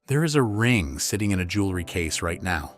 There is a ring sitting in a jewelry case right now.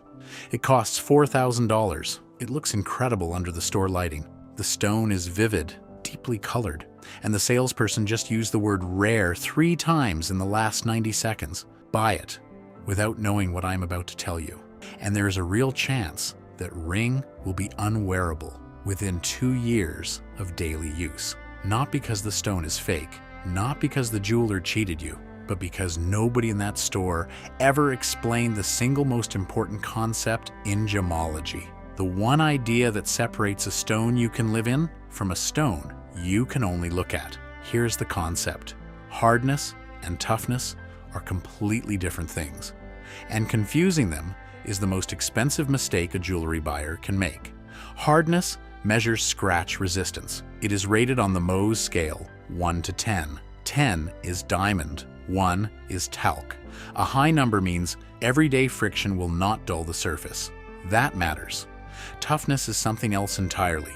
It costs $4,000. It looks incredible under the store lighting. The stone is vivid, deeply colored, and the salesperson just used the word rare 3 times in the last 90 seconds. Buy it without knowing what I'm about to tell you. And there is a real chance that ring will be unwearable within 2 years of daily use. Not because the stone is fake, not because the jeweler cheated you, but because nobody in that store ever explained the single most important concept in gemology. The one idea that separates a stone you can live in from a stone you can only look at. Here's the concept. Hardness and toughness are completely different things, and confusing them is the most expensive mistake a jewelry buyer can make. Hardness measures scratch resistance. It is rated on the Mohs scale, 1 to 10. 10 is diamond, 1 is talc. A high number means everyday friction will not dull the surface. That matters. Toughness is something else entirely.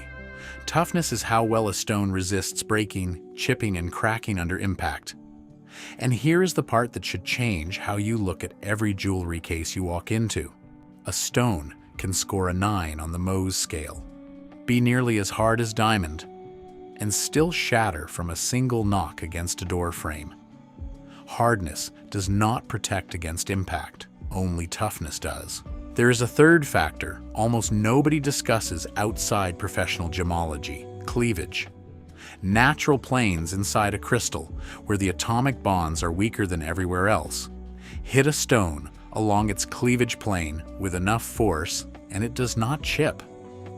Toughness is how well a stone resists breaking, chipping, and cracking under impact. And here is the part that should change how you look at every jewelry case you walk into. A stone can score a 9 on the Mohs scale, be nearly as hard as diamond, and still shatter from a single knock against a door frame. Hardness does not protect against impact, only toughness does. There is a third factor almost nobody discusses outside professional gemology: cleavage. Natural planes inside a crystal, where the atomic bonds are weaker than everywhere else. Hit a stone along its cleavage plane with enough force, and it does not chip.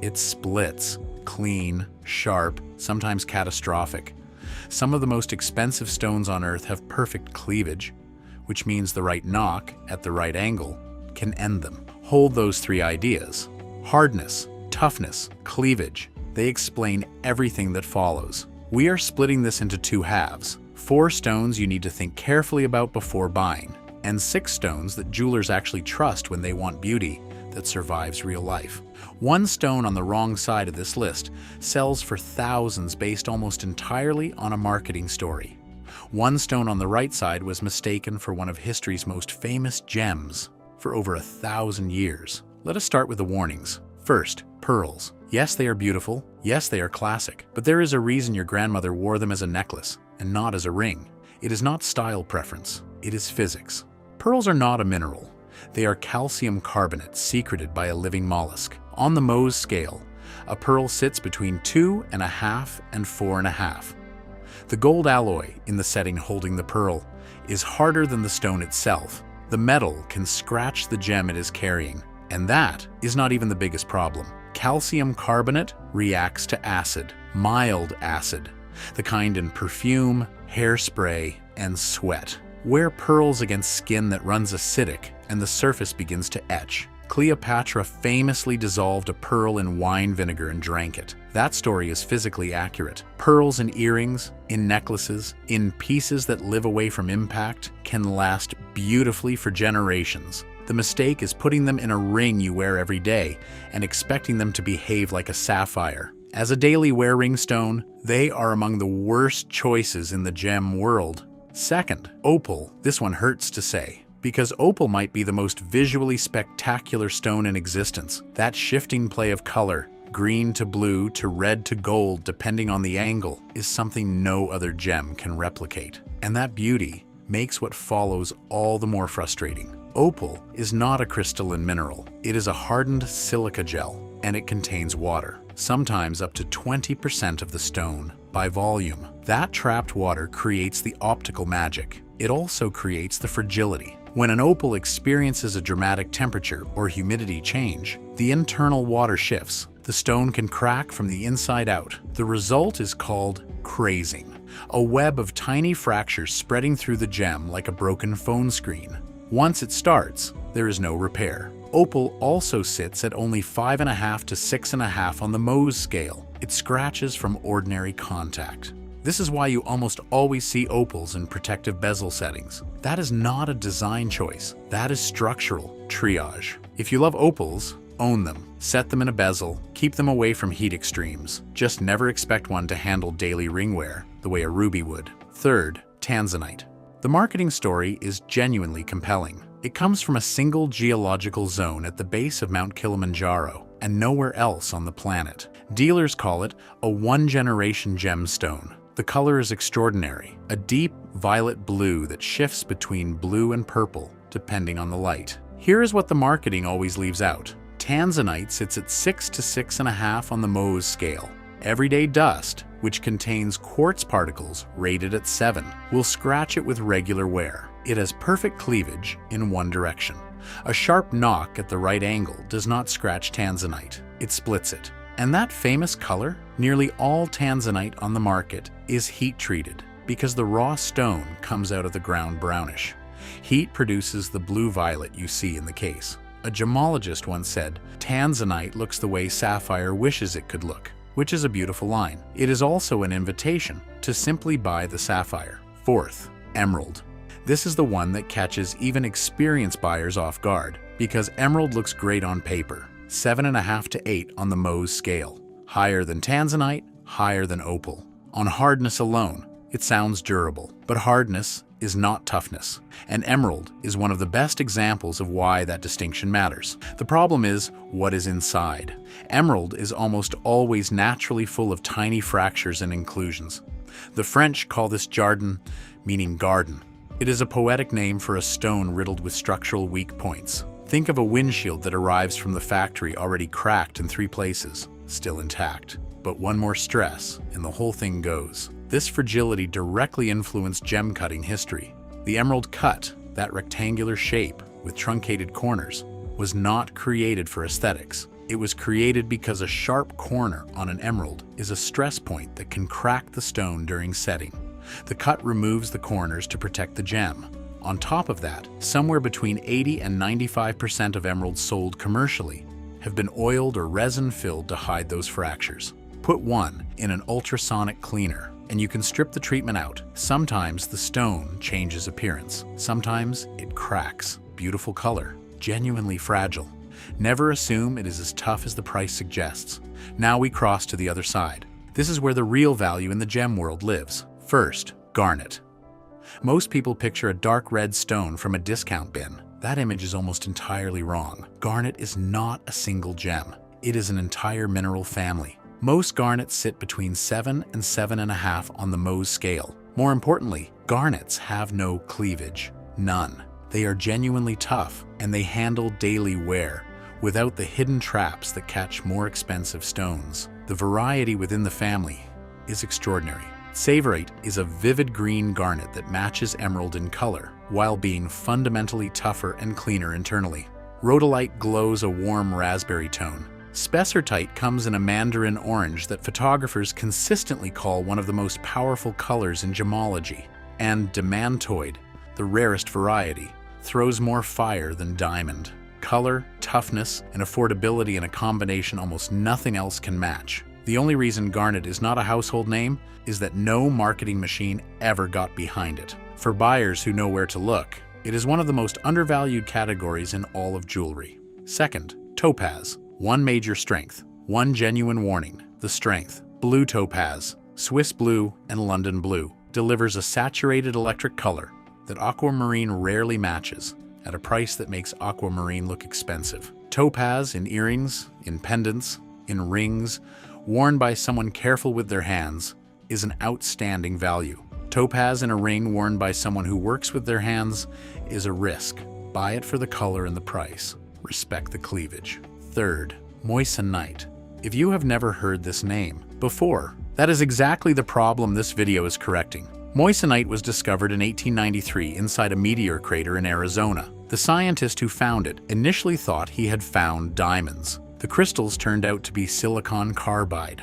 It splits, clean, sharp, sometimes catastrophic. Some of the most expensive stones on Earth have perfect cleavage, which means the right knock at the right angle can end them. Hold those 3 ideas: hardness, toughness, cleavage. They explain everything that follows. We are splitting this into 2 halves: 4 stones you need to think carefully about before buying, and 6 stones that jewelers actually trust when they want beauty that survives real life. One stone on the wrong side of this list sells for thousands based almost entirely on a marketing story. One stone on the right side was mistaken for one of history's most famous gems for over 1,000 years. Let us start with the warnings. First, pearls. Yes, they are beautiful. Yes, they are classic. But there is a reason your grandmother wore them as a necklace and not as a ring. It is not style preference. It is physics. Pearls are not a mineral. They are calcium carbonate secreted by a living mollusk. On the Mohs scale, a pearl sits between 2.5 and 4.5. The gold alloy in the setting holding the pearl is harder than the stone itself. The metal can scratch the gem it is carrying. And that is not even the biggest problem. Calcium carbonate reacts to acid, mild acid, the kind in perfume, hairspray, and sweat. Wear pearls against skin that runs acidic and the surface begins to etch. Cleopatra famously dissolved a pearl in wine vinegar and drank it. That story is physically accurate. Pearls in earrings, in necklaces, in pieces that live away from impact can last beautifully for generations. The mistake is putting them in a ring you wear every day and expecting them to behave like a sapphire. As a daily wear ring stone, they are among the worst choices in the gem world. Second, opal. This one hurts to say, because opal might be the most visually spectacular stone in existence. That shifting play of color, green to blue to red to gold depending on the angle, is something no other gem can replicate. And that beauty makes what follows all the more frustrating. Opal is not a crystalline mineral. It is a hardened silica gel, and it contains water, sometimes up to 20% of the stone by volume. That trapped water creates the optical magic. It also creates the fragility. When an opal experiences a dramatic temperature or humidity change, the internal water shifts. The stone can crack from the inside out. The result is called crazing, a web of tiny fractures spreading through the gem like a broken phone screen. Once it starts, there is no repair. Opal also sits at only 5.5 to 6.5 on the Mohs scale. It scratches from ordinary contact. This is why you almost always see opals in protective bezel settings. That is not a design choice. That is structural triage. If you love opals, own them. Set them in a bezel. Keep them away from heat extremes. Just never expect one to handle daily ring wear the way a ruby would. Third, tanzanite. The marketing story is genuinely compelling. It comes from a single geological zone at the base of Mount Kilimanjaro and nowhere else on the planet. Dealers call it a one-generation gemstone. The color is extraordinary, a deep violet blue that shifts between blue and purple depending on the light. Here is what the marketing always leaves out. Tanzanite sits at 6 to 6.5 on the Mohs scale. Everyday dust, which contains quartz particles rated at 7, will scratch it with regular wear. It has perfect cleavage in one direction. A sharp knock at the right angle does not scratch tanzanite, it splits it. And that famous color? Nearly all tanzanite on the market is heat-treated because the raw stone comes out of the ground brownish. Heat produces the blue-violet you see in the case. A gemologist once said, "Tanzanite looks the way sapphire wishes it could look," which is a beautiful line. It is also an invitation to simply buy the sapphire. Fourth, emerald. This is the one that catches even experienced buyers off guard because emerald looks great on paper. 7.5 to 8 on the Mohs scale. Higher than tanzanite, higher than opal. On hardness alone, it sounds durable, but hardness is not toughness, and emerald is one of the best examples of why that distinction matters. The problem is what is inside. Emerald is almost always naturally full of tiny fractures and inclusions. The French call this jardin, meaning garden. It is a poetic name for a stone riddled with structural weak points. Think of a windshield that arrives from the factory already cracked in 3 places, still intact. But one more stress, and the whole thing goes. This fragility directly influenced gem cutting history. The emerald cut, that rectangular shape with truncated corners, was not created for aesthetics. It was created because a sharp corner on an emerald is a stress point that can crack the stone during setting. The cut removes the corners to protect the gem. On top of that, somewhere between 80 and 95% of emeralds sold commercially have been oiled or resin-filled to hide those fractures. Put one in an ultrasonic cleaner, and you can strip the treatment out. Sometimes the stone changes appearance. Sometimes it cracks. Beautiful color, genuinely fragile. Never assume it is as tough as the price suggests. Now we cross to the other side. This is where the real value in the gem world lives. First, garnet. Most people picture a dark red stone from a discount bin. That image is almost entirely wrong. Garnet is not a single gem. It is an entire mineral family. Most garnets sit between 7 and 7.5 on the Mohs scale. More importantly, garnets have no cleavage. None. They are genuinely tough, and they handle daily wear, without the hidden traps that catch more expensive stones. The variety within the family is extraordinary. Savorite is a vivid green garnet that matches emerald in color, while being fundamentally tougher and cleaner internally. Rhodolite glows a warm raspberry tone. Spessartite comes in a mandarin orange that photographers consistently call one of the most powerful colors in gemology. And demantoid, the rarest variety, throws more fire than diamond. Color, toughness, and affordability in a combination almost nothing else can match. The only reason garnet is not a household name is that no marketing machine ever got behind it. For buyers who know where to look, it is one of the most undervalued categories in all of jewelry. Second, topaz. One major strength, one genuine warning. The strength. Blue topaz, Swiss blue, and London blue, delivers a saturated electric color that aquamarine rarely matches at a price that makes aquamarine look expensive. Topaz in earrings, in pendants, in rings, worn by someone careful with their hands, is an outstanding value. Topaz in a ring worn by someone who works with their hands is a risk. Buy it for the color and the price. Respect the cleavage. Third, moissanite. If you have never heard this name before, that is exactly the problem this video is correcting. Moissanite was discovered in 1893 inside a meteor crater in Arizona. The scientist who found it initially thought he had found diamonds. The crystals turned out to be silicon carbide,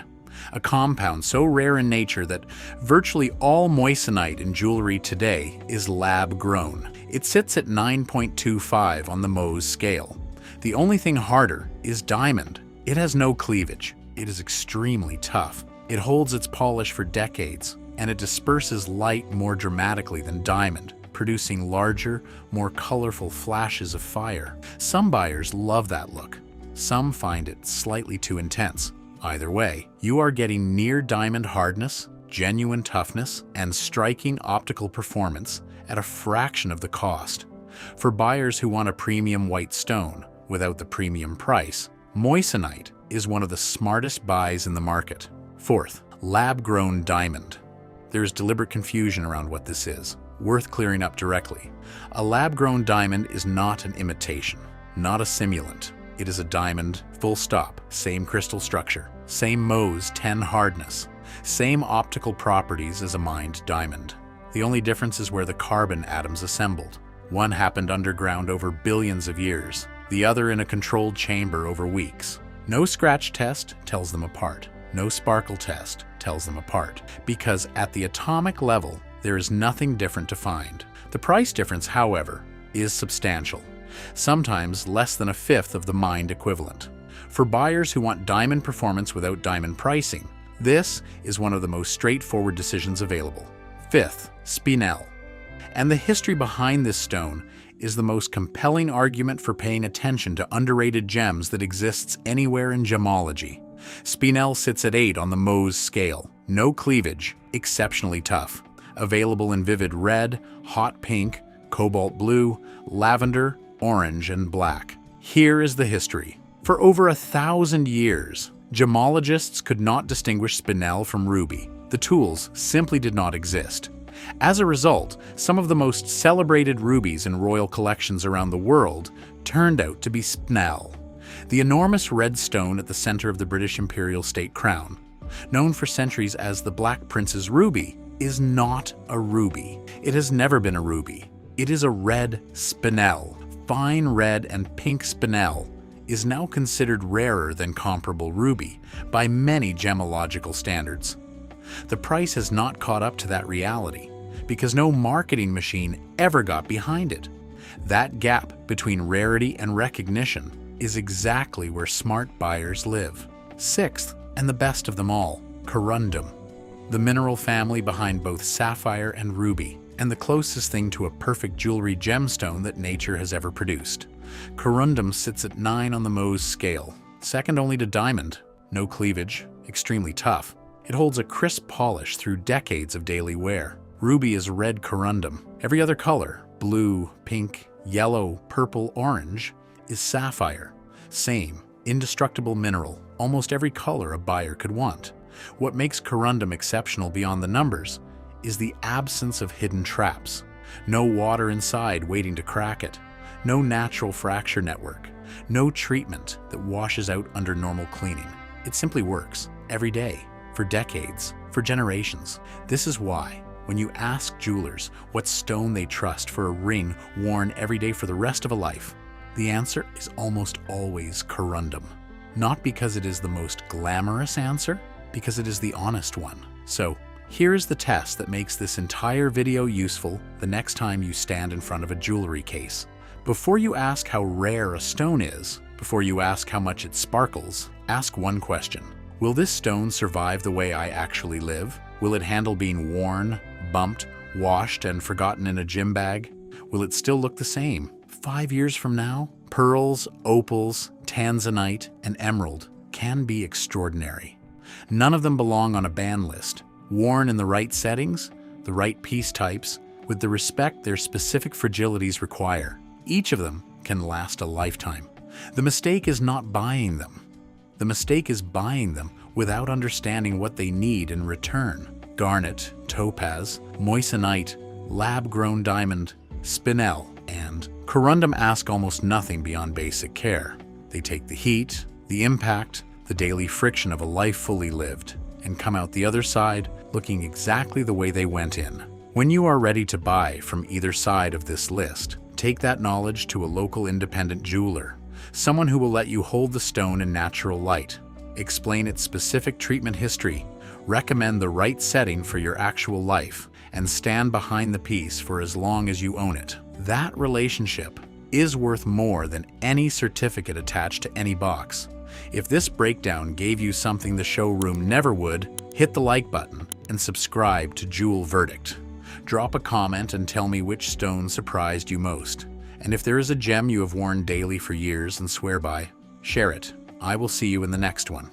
a compound so rare in nature that virtually all moissanite in jewelry today is lab-grown. It sits at 9.25 on the Mohs scale. The only thing harder is diamond. It has no cleavage. It is extremely tough. It holds its polish for decades, and it disperses light more dramatically than diamond, producing larger, more colorful flashes of fire. Some buyers love that look. Some find it slightly too intense. Either way, you are getting near diamond hardness, genuine toughness, and striking optical performance at a fraction of the cost. For buyers who want a premium white stone without the premium price, moissanite is one of the smartest buys in the market. Fourth, lab-grown diamond. There is deliberate confusion around what this is, worth clearing up directly. A lab-grown diamond is not an imitation, not a simulant. It is a diamond, full stop, same crystal structure, same Mohs 10 hardness, same optical properties as a mined diamond. The only difference is where the carbon atoms assembled. One happened underground over billions of years, the other in a controlled chamber over weeks. No scratch test tells them apart. No sparkle test tells them apart, because at the atomic level, there is nothing different to find. The price difference, however, is substantial, sometimes less than a fifth of the mined equivalent. For buyers who want diamond performance without diamond pricing, this is one of the most straightforward decisions available. Fifth, spinel. And the history behind this stone is the most compelling argument for paying attention to underrated gems that exists anywhere in gemology. Spinel sits at 8 on the Mohs scale. No cleavage, exceptionally tough. Available in vivid red, hot pink, cobalt blue, lavender, orange, and black. Here is the history. For over 1,000 years, gemologists could not distinguish spinel from ruby. The tools simply did not exist. As a result, some of the most celebrated rubies in royal collections around the world turned out to be spinel. The enormous red stone at the center of the British imperial state crown, known for centuries as the Black Prince's ruby, is not a ruby. It has never been a ruby. It is a red spinel. Fine red and pink spinel is now considered rarer than comparable ruby by many gemological standards. The price has not caught up to that reality because no marketing machine ever got behind it. That gap between rarity and recognition is exactly where smart buyers live. Sixth, and the best of them all, corundum, the mineral family behind both sapphire and ruby, and the closest thing to a perfect jewelry gemstone that nature has ever produced. Corundum sits at 9 on the Mohs scale, second only to diamond. No cleavage, extremely tough. It holds a crisp polish through decades of daily wear. Ruby is red corundum. Every other color, blue, pink, yellow, purple, orange, is sapphire. Same, indestructible mineral, almost every color a buyer could want. What makes corundum exceptional beyond the numbers is the absence of hidden traps. No water inside waiting to crack it. No natural fracture network. No treatment that washes out under normal cleaning. It simply works, every day, for decades, for generations. This is why, when you ask jewelers what stone they trust for a ring worn every day for the rest of a life, the answer is almost always corundum. Not because it is the most glamorous answer, because it is the honest one. So, here is the test that makes this entire video useful the next time you stand in front of a jewelry case. Before you ask how rare a stone is, before you ask how much it sparkles, ask one question. Will this stone survive the way I actually live? Will it handle being worn, bumped, washed, and forgotten in a gym bag? Will it still look the same 5 years from now? Pearls, opals, tanzanite, and emerald can be extraordinary. None of them belong on a ban list. Worn in the right settings, the right piece types, with the respect their specific fragilities require, each of them can last a lifetime. The mistake is not buying them. The mistake is buying them without understanding what they need in return. Garnet, topaz, moissanite, lab-grown diamond, spinel, and corundum ask almost nothing beyond basic care. They take the heat, the impact, the daily friction of a life fully lived, and come out the other side looking exactly the way they went in. When you are ready to buy from either side of this list, take that knowledge to a local independent jeweler, someone who will let you hold the stone in natural light, explain its specific treatment history, recommend the right setting for your actual life, and stand behind the piece for as long as you own it. That relationship is worth more than any certificate attached to any box. If this breakdown gave you something the showroom never would, hit the like button and subscribe to Jewel Verdict. Drop a comment and tell me which stone surprised you most. And if there is a gem you have worn daily for years and swear by, share it. I will see you in the next one.